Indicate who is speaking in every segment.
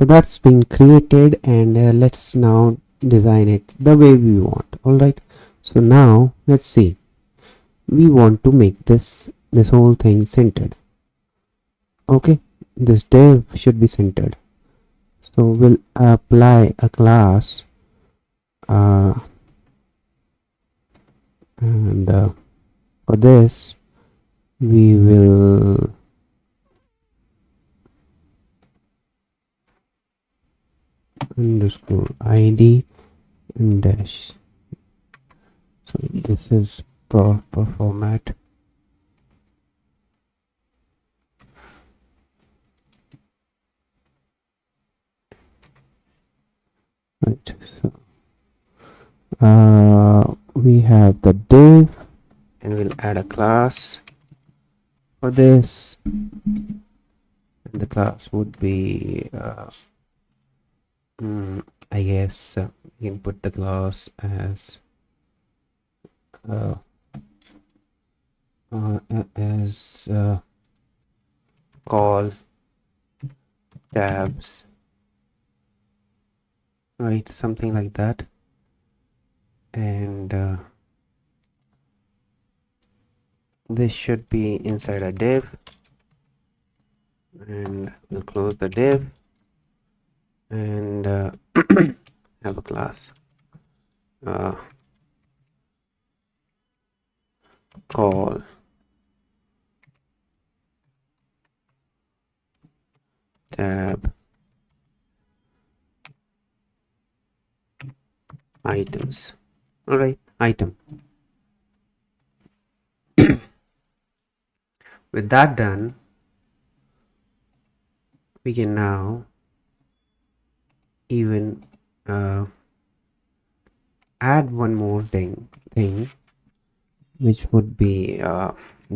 Speaker 1: So that's been created, and let's now design it the way we want. All right, so now let's see. We want to make this whole thing centered. Okay, this div should be centered, so we'll apply a class uh, and for this we will underscore id and dash. So this is proper format. Right, so we have the div, and we'll add a class for this, and the class would be I guess you can put the class as uh, as call tabs, right, something like that. And this should be inside a div, and we'll close the div and have a class call tab items. All right, item. With that done, we can now even add one more thing, which would be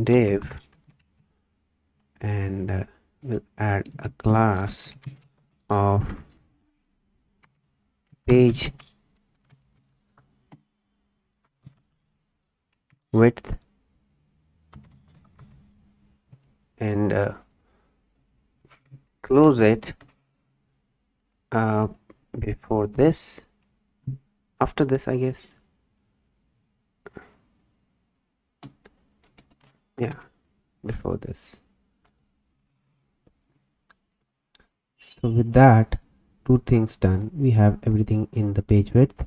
Speaker 1: div, and we'll add a class of page width, and close it before this, after this, I guess. Yeah, before this. So with that, two things done. We have everything in the page width,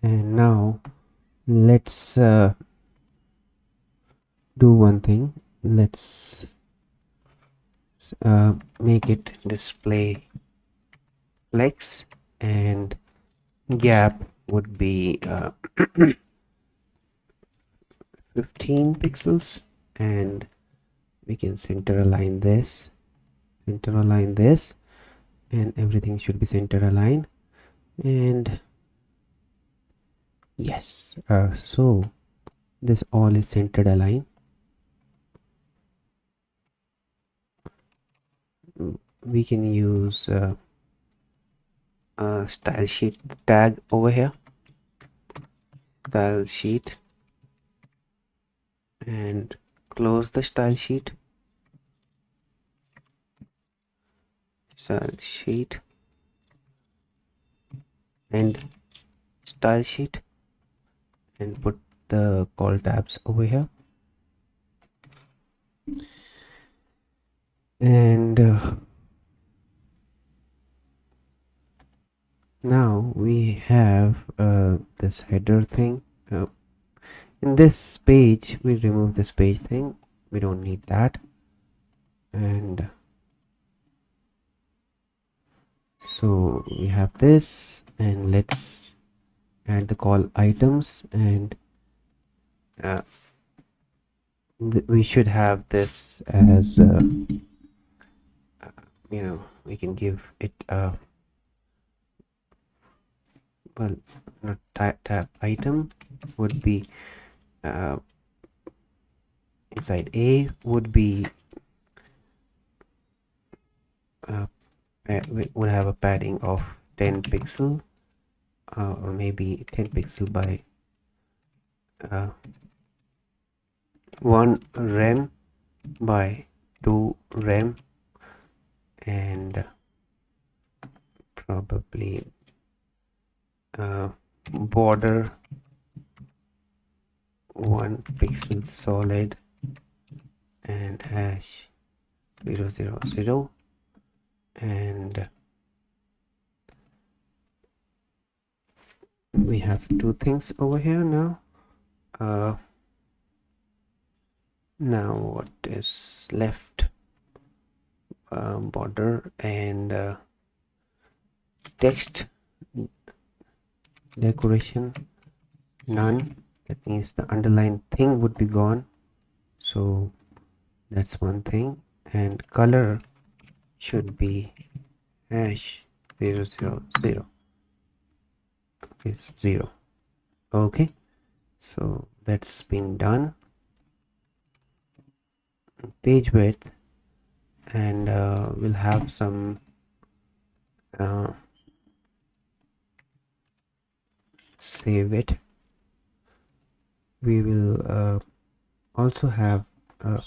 Speaker 1: and now let's do one thing. Let's make it display flex, and gap would be 15 pixels, and we can center align this, and everything should be center aligned. And yes, so this all is centered align. We can use a style sheet tag over here, style sheet, and close the style sheet, and style sheet, and put the call tabs over here. And now we have this header thing. In this page, we remove this page thing, we don't need that. And so we have this, and let's add the call items, and we should have this as we can give it a well, not tab item would be inside A would be would have a padding of 10 pixel, or maybe 10 pixel by 1 rem by 2 rem, and probably border 1 pixel solid and hash 000, and we have two things over here now. Now what is left? Border and text decoration none. That means the underline thing would be gone, so that's one thing. And color should be hash 000. Is 0. Okay, so that's been done. Page width, and we'll have some save it. We will also have a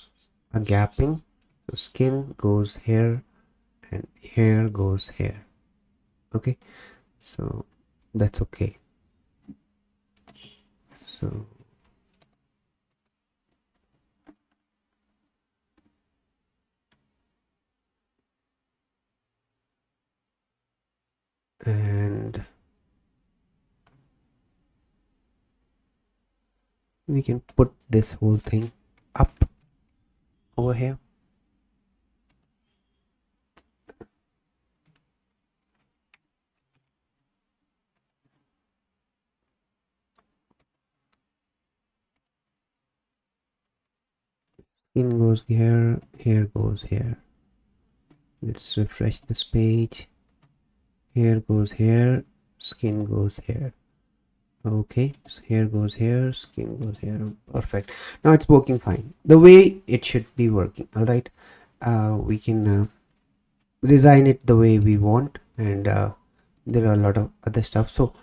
Speaker 1: gapping, so skin goes here and hair goes here. Okay, so that's okay. So and we can put this whole thing up over here. Skin goes here, hair goes here. Let's refresh this page. Hair goes here, skin goes here. Okay, so hair goes here, skin goes here. Perfect. Now it's working fine, the way it should be working. All right, we can design it the way we want, and there are a lot of other stuff. So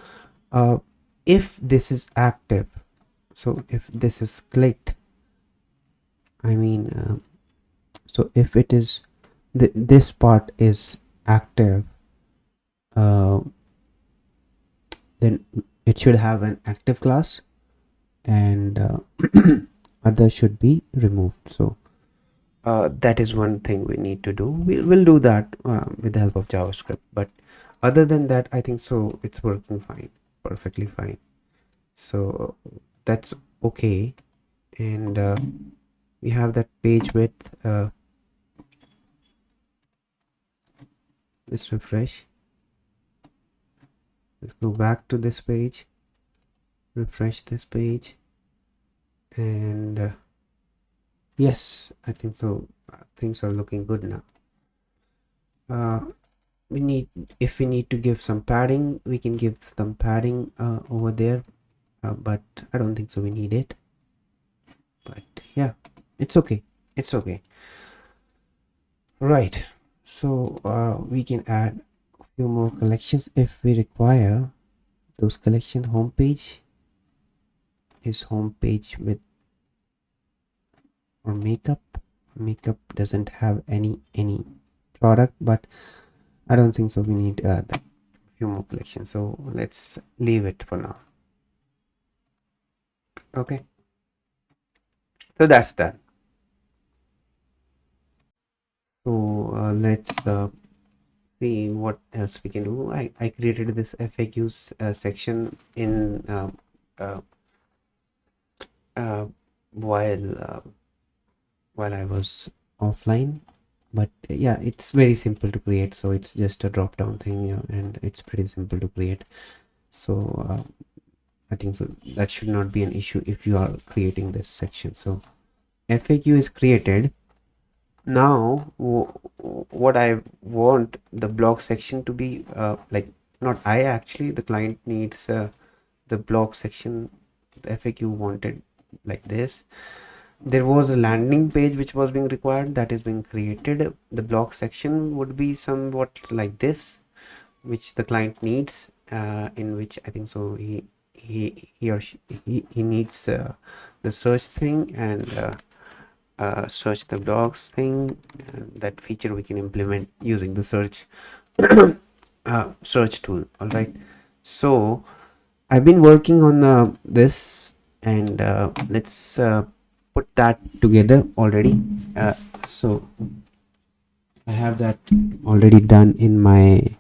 Speaker 1: if this is active, so if this is clicked, I mean so if it is this part is active, then it should have an active class, and other should be removed. So that is one thing we need to do. We'll do that with the help of JavaScript, but other than that, I think so it's working fine, perfectly fine. So that's okay. And we have that page width. Let's refresh. Let's go back to this page, refresh this page, and yes, I think so. Things are looking good now. We need, if we need to give some padding, we can give some padding over there, but I don't think so we need it. But yeah, it's okay, it's okay. Right, so we can add a few more collections if we require. Those collection homepage is homepage with or makeup. Makeup doesn't have any product, but I don't think so we need that few more collections, so let's leave it for now. Okay, so that's done. So let's see what else we can do. I created this FAQs section in while I was offline, but yeah, it's very simple to create. So it's just a drop down thing, and it's pretty simple to create. So I think so that should not be an issue if you are creating this section. So FAQ is created. Now what I want the blog section to be like, not I actually, the client needs the blog section. The FAQ wanted like this. There was a landing page which was being required, that is being created. The blog section would be somewhat like this, which the client needs, in which I think so he or she, he needs the search thing, and search the blogs thing, and that feature we can implement using the search search tool. All right, so I've been working on this, and let's put that together already. So I have that already done in my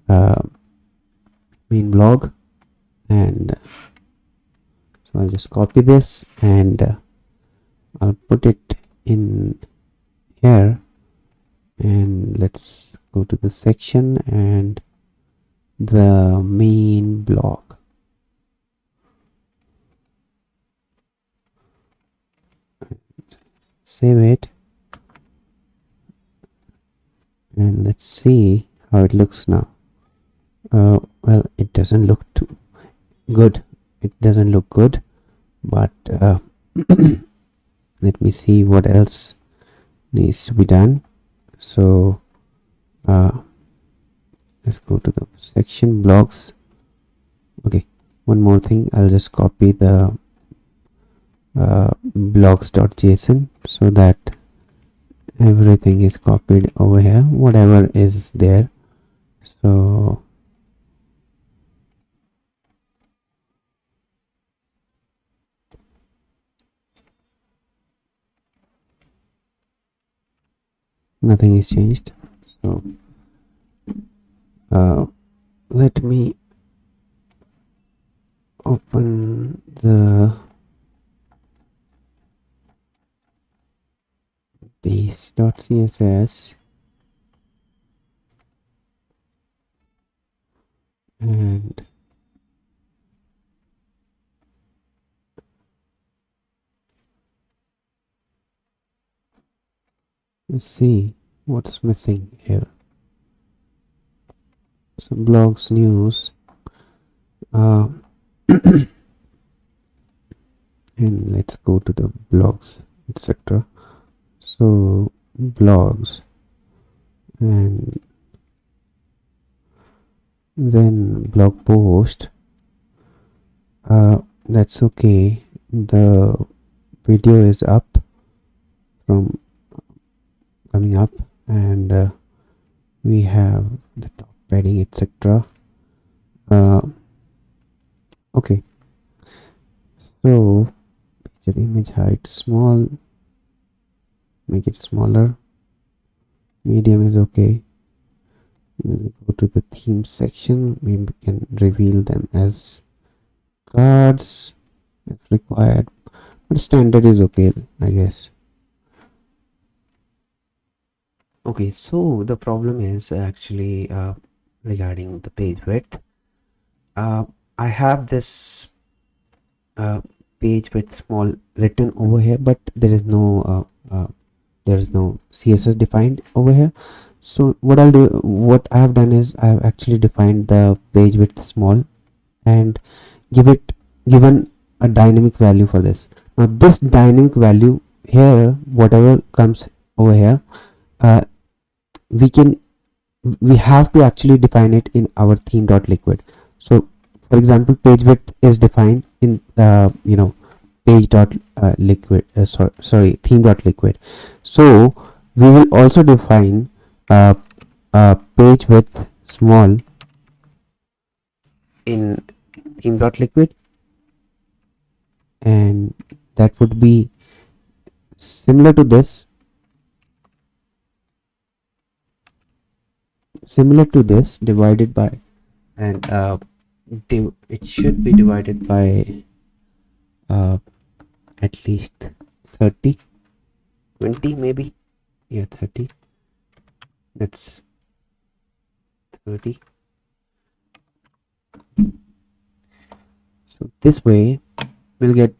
Speaker 1: uh, main blog, and so I'll just copy this, and I'll put it in here, and let's go to the section and the main blog. Save it, and let's see how it looks now. Well, it doesn't look too good. It doesn't look good, but let me see what else needs to be done. So let's go to the section blogs. Okay, one more thing, I'll just copy the blogs.json so that everything is copied over here, whatever is there. So nothing is changed. So let me open the base.css and let's see what's missing here. So blogs, news, and let's go to the blogs, etc. So blogs, and then blog post. That's okay, the video is up from coming up, and we have the top padding, etc. Okay, so picture image height small, make it smaller, medium is okay. We'll go to the theme section, we can reveal them as cards if required, but standard is okay, I guess. Okay, so the problem is actually regarding the page width. I have this page width small written over here, but there is no CSS defined over here. So what I have done is I have actually defined the page width small and given a dynamic value for this. Now this dynamic value here, whatever comes over here, we have to actually define it in our theme.liquid. So for example, page width is defined in page.liquid, sorry, theme.liquid. So we will also define page width small in theme.liquid, and that would be similar to this, divided by, and it should be divided by at least 30, 20 maybe, yeah, 30, that's 30. So this way we'll get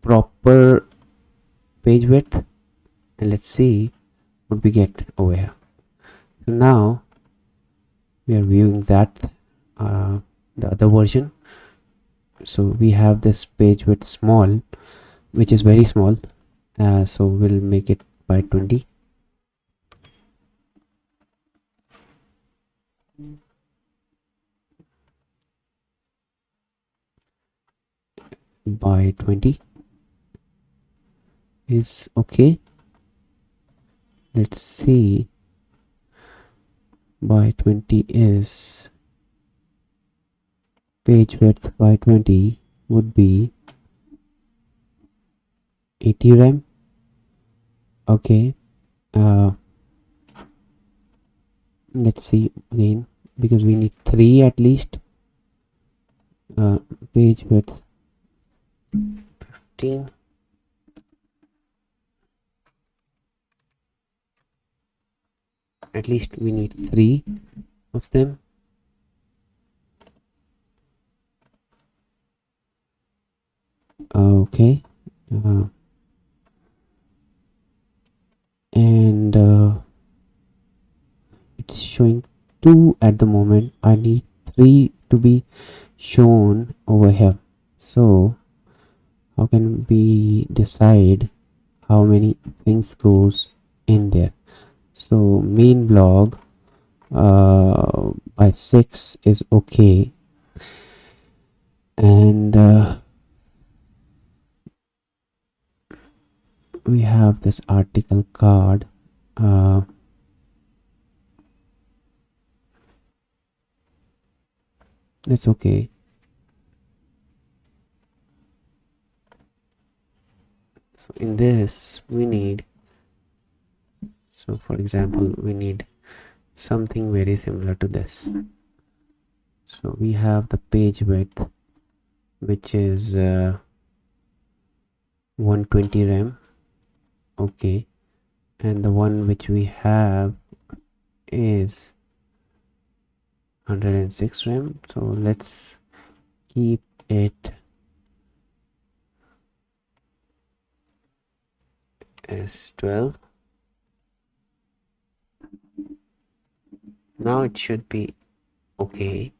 Speaker 1: proper page width, and let's see what we get over here. So now we are viewing that the other version. So we have this page width small, which is very small, so we'll make it by 20. By 20 is okay. Let's see by 20 is page width by 20 would be 80 rem. Okay, let's see again, because we need 3 at least. Page width 15, at least we need 3 of them. Okay, and it's showing 2 at the moment. I need 3 to be shown over here. So how can we decide how many things goes in there? So main blog by 6 is okay, and we have this article card. That's okay. So in this we need, so for example, we need something very similar to this. So we have the page width, which is 120 rem. Okay, and the one which we have is 106 rem. So let's keep it as 12. Now it should be okay,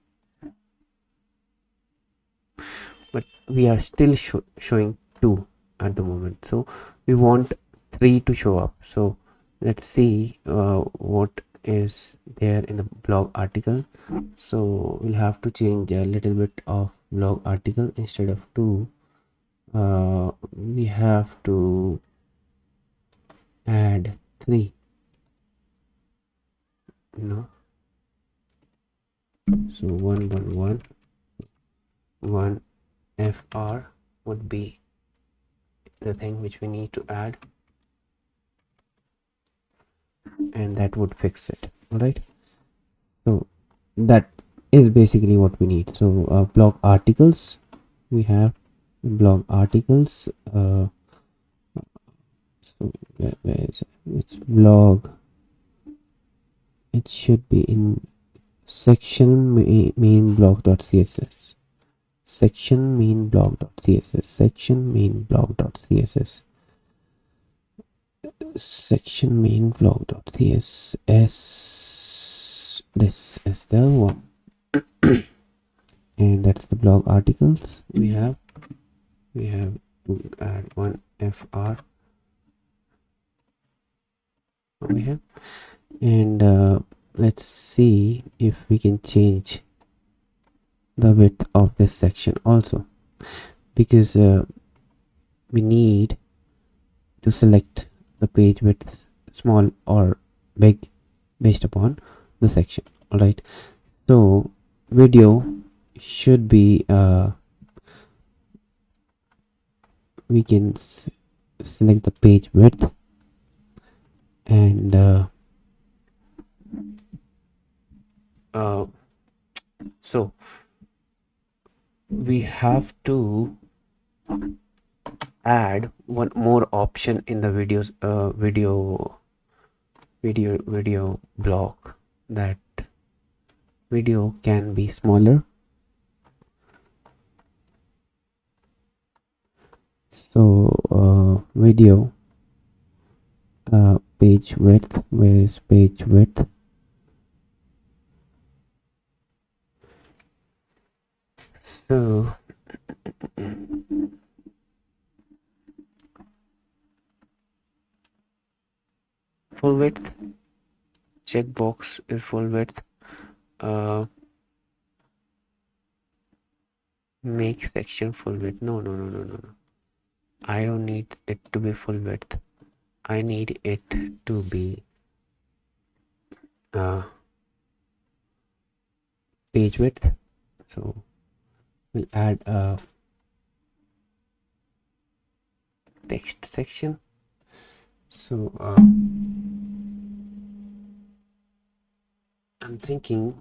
Speaker 1: but we are still showing 2 at the moment, so we want 3 to show up. So let's see what is there in the blog article. So we'll have to change a little bit of blog article. Instead of 2, we have to add 3, you know. So 1 fr would be the thing which we need to add, and that would fix it. All right, so that is basically what we need. So blog articles, we have blog articles. So where is it? It's blog, it should be in section main blog.css, section main blog.css, section main blog.css, section main blog.css. This is the one. And that's the blog articles. We have to add 1 fr over here, and let's see if we can change the width of this section also, because we need to select the page width, small or big, based upon the section. All right, so video should be we can select the page width, and so we have to add one more option in the videos video block, that video can be smaller. So video page width, where is page width? So full width, checkbox is full width. Make section full width. No, I don't need it to be full width. I need it to be page width. So we'll add a text section. So I'm thinking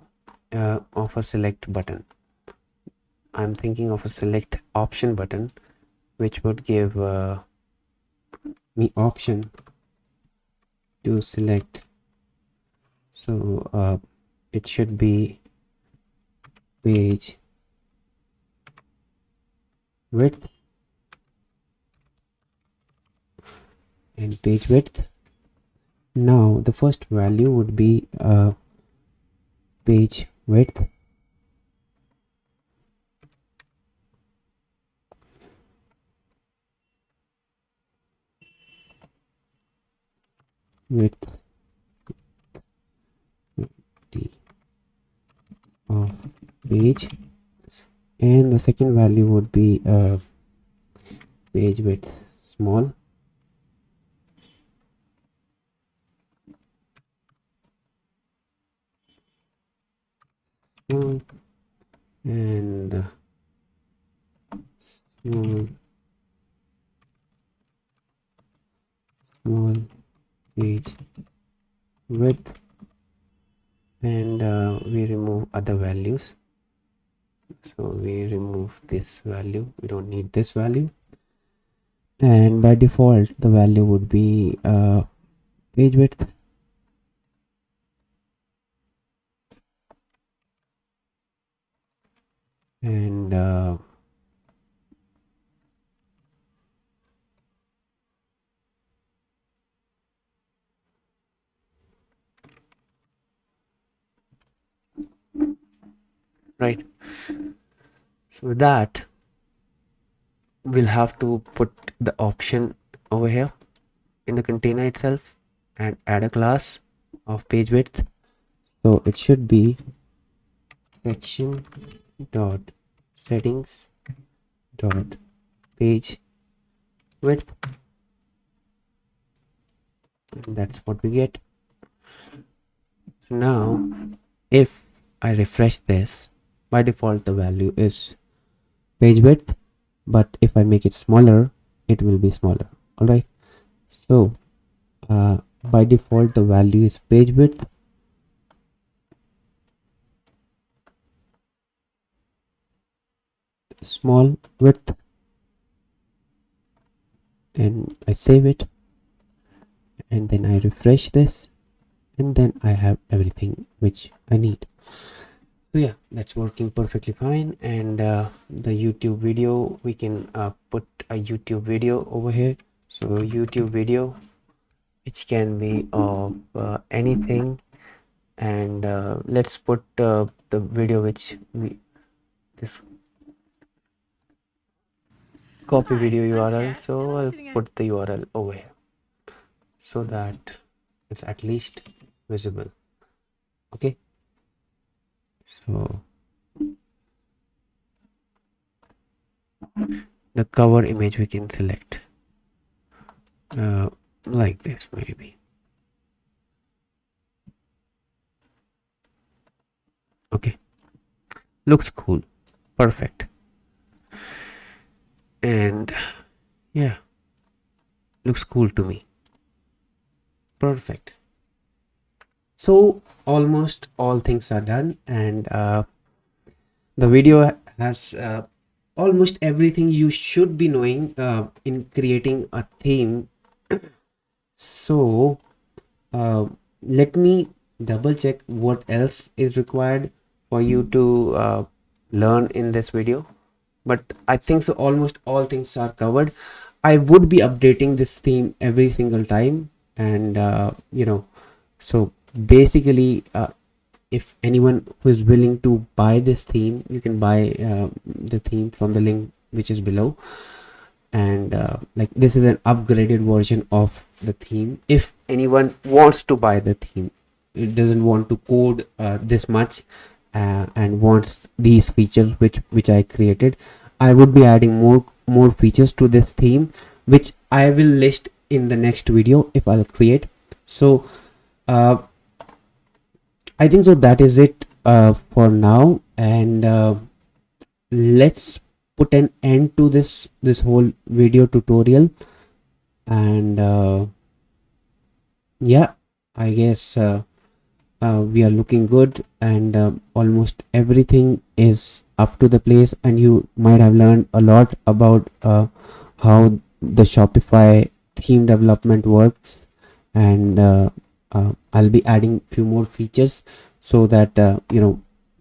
Speaker 1: of a select button. I'm thinking of a select option button, which would give me option to select. So it should be page width and page width. Now the first value would be page width, width of page, and the second value would be page width small, and small page width, and we remove other values. So we remove this value, we don't need this value, and by default the value would be page width and right. So with that, we'll have to put the option over here in the container itself and add a class of page width. So it should be section dot settings dot page width, and that's what we get. So now if I refresh this, by default the value is page width, but if I make it smaller, it will be smaller. All right, so by default the value is page width, small width, and I save it, and then I refresh this, and then I have everything which I need. So yeah, that's working perfectly fine. And the YouTube video, we can put a YouTube video over here. So YouTube video, which can be of anything, and let's put the video which we this copy video URL. So I'll put the URL over here so that it's at least visible. Okay, so the cover image we can select like this maybe. Okay, looks cool, perfect, and yeah, looks cool to me. Perfect. So almost all things are done, and the video has almost everything you should be knowing in creating a theme. So let me double check what else is required for you to learn in this video, but I think so almost all things are covered. I would be updating this theme every single time, and so basically if anyone who is willing to buy this theme, you can buy the theme from the link which is below, and like this is an upgraded version of the theme. If anyone wants to buy the theme, it doesn't want to code this much and wants these features which I created, I would be adding more features to this theme, which I will list in the next video if I'll create. So I think so that is it for now, and let's put an end to this whole video tutorial. And yeah, I guess we are looking good, and almost everything is up to the place, and you might have learned a lot about how the Shopify theme development works. And I'll be adding few more features so that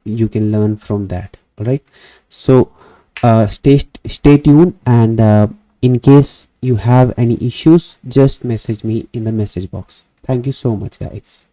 Speaker 1: you can learn from that. All right, so stay tuned, and in case you have any issues, just message me in the message box. Thank you so much, guys.